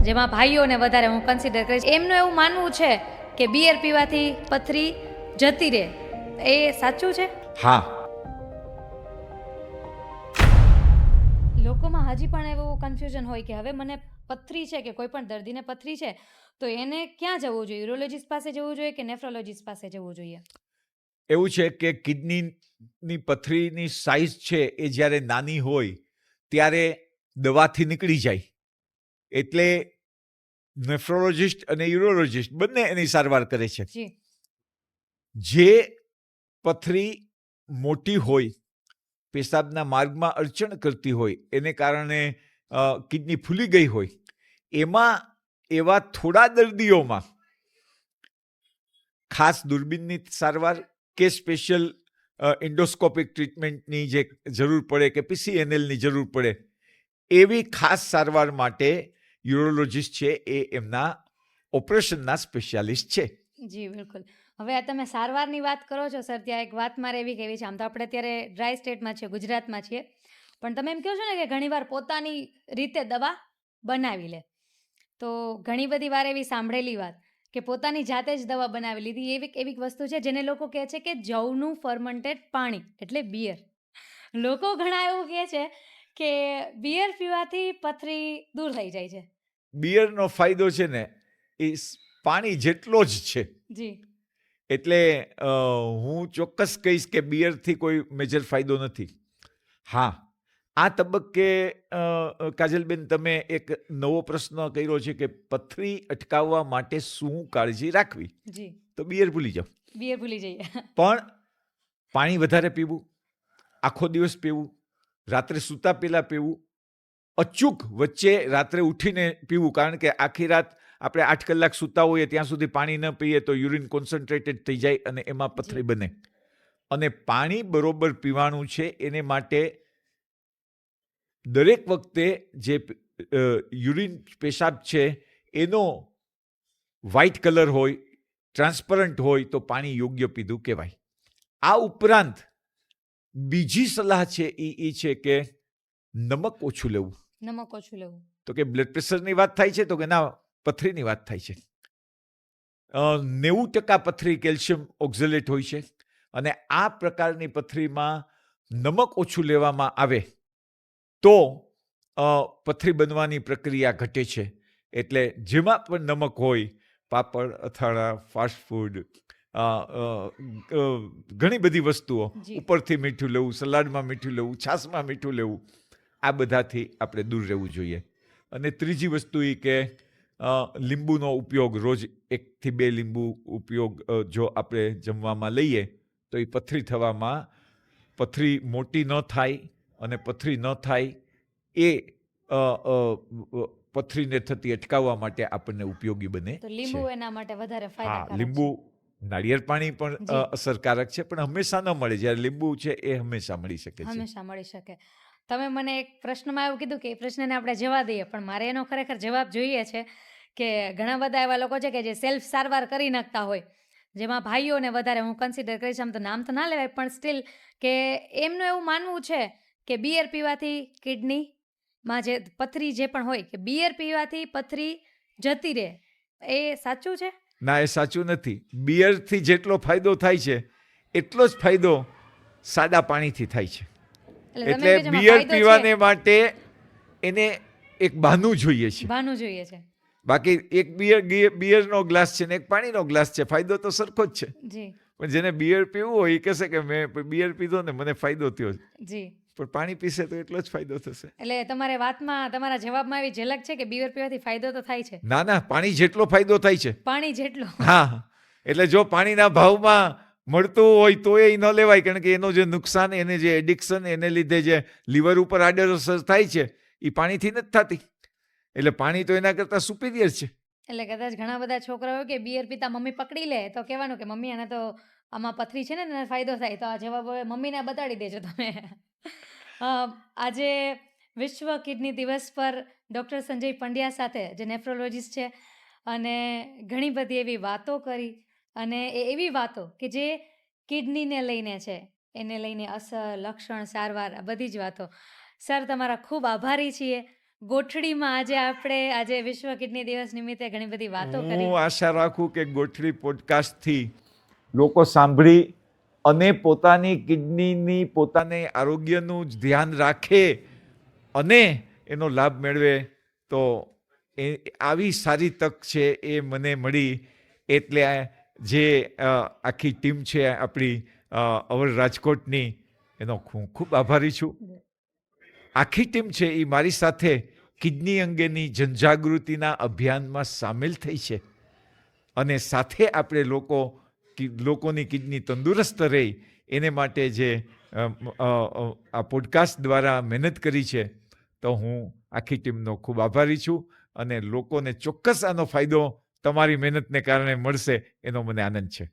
જેમાં ભાઈઓને વધારે હું કન્સિડર કરીશ. એમનું એવું માનવું છે કે બિયર પીવાથી પથરી જતી રહે. એ સાચું છે? હા. લોકોમાં હજી પણ એવું કન્ફ્યુઝન હોય કે હવે મને પથરી છે કે કોઈ પણ દર્દીને પથરી છે તો એને ક્યાં જવું જોઈએ? યુરોલોજીસ્ટ પાસે જવું જોઈએ કે નેફ્રોલોજીસ્ટ પાસે જવું જોઈએ? એવું છે કે કિડનીની પથરીની સાઇઝ છે એ જ્યારે નાની હોય ત્યારે દવાથી નીકળી જાય. એટલે નેફ્રોલોજીસ્ટ અને યુરોલોજીસ્ટ બંને એની સારવાર કરે છે. જી. જે પથરી મોટી હોય, પેશાબના માર્ગમાં અડચણ કરતી હોય, એને કારણે કિડની ફૂલી ગઈ હોય, એમાં એવા થોડા દર્દીઓમાં ખાસ દૂરબીનની સારવાર કે સ્પેશિયલ એન્ડોસ્કોપિક ટ્રીટમેન્ટની જે જરૂર પડે કે PCNLની જરૂર પડે, એવી ખાસ સારવાર માટે યુરોલોજીસ્ટ છે એ એમના ઓપરેશનના સ્પેશિયાલિસ્ટ છે. જી બિલકુલ. હવે આ તમે સારવારની વાત કરો છો સર, ત્યાં એક વાત મારે એવી કહેવી છે. આમ તો આપણે અત્યારે ડ્રાય સ્ટેટમાં છીએ, ગુજરાતમાં છીએ, પણ તમે એમ કહો છો ને કે ઘણીવાર પોતાની રીતે દવા બનાવી લે. તો ઘણી બધી વાર એવી સાંભળેલી વાત કે પોતાની જાતે જ દવા બનાવી લીધી. એવી વસ્તુ છે જેને લોકો કહે છે કે જવનું ફર્મેન્ટેડ પાણી એટલે બિયર. લોકો ઘણા એવું કહે છે કે બિયર પીવાથી પથરી દૂર થઈ જાય છે. બિયરનો ફાયદો છે ને એ પાણી જેટલો જ છે. જી. એટલે હું ચોક્કસ કહીશ કે બિયરથી કોઈ મેજર ફાયદો નથી. હા, આ તબક્કે કાજલબેન તમે એક નવો પ્રશ્ન કર્યો છે કે પથરી અટકાવવા માટે શું કાળજી રાખવી. જી. તો બિયર ભૂલી જાઓ. બિયર ભૂલી જઈએ. પણ પાણી વધારે પીવું, આખો દિવસ પીવું, રાત્રે સૂતા પહેલાં પીવું, અચૂક વચ્ચે રાત્રે ઉઠીને પીવું. કારણ કે આખી રાત આપણે 8 કલાક સૂતા હોઈએ ત્યાં સુધી પાણી ન પીએ તો યુરિન કોન્સન્ટ્રેટેડ થઈ જાય અને એમાં પથરી બને. અને પાણી બરોબર પીવાનું છે. એને માટે દરેક વખતે જે યુરિન પેશાબ છે એનો વ્હાઇટ કલર હોય, ટ્રાન્સપરન્ટ હોય તો પાણી યોગ્ય પીધું કહેવાય. આ ઉપરાંત બીજી સલાહ છે એ છે કે નમક ઓછું લેવું. નમક ઓછું લેવું. તો કે બ્લડ પ્રેશરની વાત થાય છે તો કે ના, પથરીની વાત થાય છે. 90% પથરી કેલ્શિયમ ઓક્ઝેલેટ હોય છે અને આ પ્રકારની પથરીમાં નમક ઓછું લેવામાં આવે તો પથરી બનવાની પ્રક્રિયા ઘટે છે. એટલે જેમાં પણ નમક હોય, પાપડ, અથાણા, ફાસ્ટફૂડ, ઘણી બધી વસ્તુઓ, ઉપરથી મીઠું લેવું, સલાડમાં મીઠું લેવું, છાશમાં મીઠું લેવું, આ બધાથી આપણે દૂર રહેવું જોઈએ. અને ત્રીજી વસ્તુ એ કે લીંબુનો ઉપયોગ રોજ 1 થી 2 લીંબુ ઉપયોગ જો આપણે જમવામાં લઈએ તો એ પથરી થવામાં, પથરી મોટી ન થાય અને પથરી ન થાય એ પથરીને થતી અટકાવવા માટે આપણને ઉપયોગી બને તો લીંબુ એના માટે વધારે ફાયદાકારક છે. લીંબુ, નાળિયેર પાણી પણ અસરકારક છે, પણ હંમેશા ન મળે. જ્યારે લીંબુ છે એ હંમેશા મળી શકે છે. હંમેશા મળી શકે. તમે મને એક પ્રશ્નમાં એવું કીધું કે એ પ્રશ્નને આપણે જવા દઈએ, પણ મારે એનો ખરેખર જવાબ જોઈએ છે કે ઘણા બધા એવા લોકો છે કે જે સેલ્ફ સારવાર કરી નાખતા હોય, જેમાં ભાઈઓને વધારે હું કન્સિડર કરીશ. આમ તો નામ તો ના લેવાય, પણ સ્ટીલ કે એમનું એવું માનવું છે કે બિયર પીવાથી કિડનીમાં જે પથરી જે પણ હોય કે બિયર પીવાથી પથરી જતી રહે. એ સાચું છે? ના, એ સાચું નથી. બિયરથી જેટલો ફાયદો થાય છે એટલો જ ફાયદો સાદા પાણીથી થાય છે. એટલે બિયર પીવાને માટે એને એક બહાનું જોઈએ છે. બહાનું જોઈએ છે. બાકી એક બિયરનો ગ્લાસ છે ને એક પાણીનો ગ્લાસ છે, ફાયદો તો સરખો જ છે. જી. પણ જેને બિયર પીવું હોય એ કહેશે કે મેં બિયર પીધો ને મને ફાયદો થયો. જી. પણ પાણી પીશે તો એટલો જ ફાયદો થશે. એટલે તમારે વાતમાં, તમારા જવાબમાં એવી ઝલક છે કે બિયર પીવાથી ફાયદો તો થાય છે. ના, પાણી જેટલો ફાયદો થાય છે. પાણી જેટલો. હા, એટલે જો પાણીના ભાવમાં મળતું હોય તો એ ન લેવાય, કારણ કે એનો જે નુકસાન, એને જે એડિક્શન, એને લીધે જે લીવર ઉપર આડઅસર થાય છે એ પાણીથી નથી થતી. એટલે પાણી તો એના કરતાં સુપિરિયર છે. એટલે કદાચ ઘણા બધા છોકરાઓ કે બિયર પીતા મમ્મી પકડી લે તો કહેવાનું કે મમ્મી આને તો આમાં પથરી છે ને એને ફાયદો થાય. તો આ જવાબ હવે મમ્મીને બતાડી દેજો તમે. આજે વિશ્વ કિડની દિવસ પર ડૉક્ટર સંજય પંડ્યા સાથે, જે નેફ્રોલોજીસ્ટ છે, અને ઘણી બધી એવી વાતો કરી, અને એવી વાતો કે જે કિડનીને લઈને છે, એને લઈને અસર, લક્ષણ, સારવાર, આ બધી જ વાતો. સર, તમારા ખૂબ આભારી છીએ. ગોઠડીમાં આજે વિશ્વ કિડની દિવસ નિમિત્તે ઘણી બધી વાતો કરી. હું આશા રાખું કે ગોઠડી પોડકાસ્ટથી લોકો સાંભળી અને પોતાની કિડનીની પોતાને આરોગ્યનું જ ધ્યાન રાખે અને એનો લાભ મેળવે. તો આવી સારી તક છે એ મને મળી, એટલે જે આખી ટીમ છે આપણી અવર રાજકોટની, એનો હું ખૂબ આભારી છું. આખી ટીમ છે એ મારી સાથે કિડની અંગેની જનજાગૃતિના અભિયાનમાં સામેલ થઈ છે અને સાથે આપણે લોકોની કિડની તંદુરસ્ત રહે એને માટે જે આ પોડકાસ્ટ દ્વારા મહેનત કરી છે, તો હું આખી ટીમનો ખૂબ આભારી છું અને લોકોને ચોક્કસ આનો ફાયદો તમારી મહેનતને કારણે મળશે એનો મને આનંદ છે.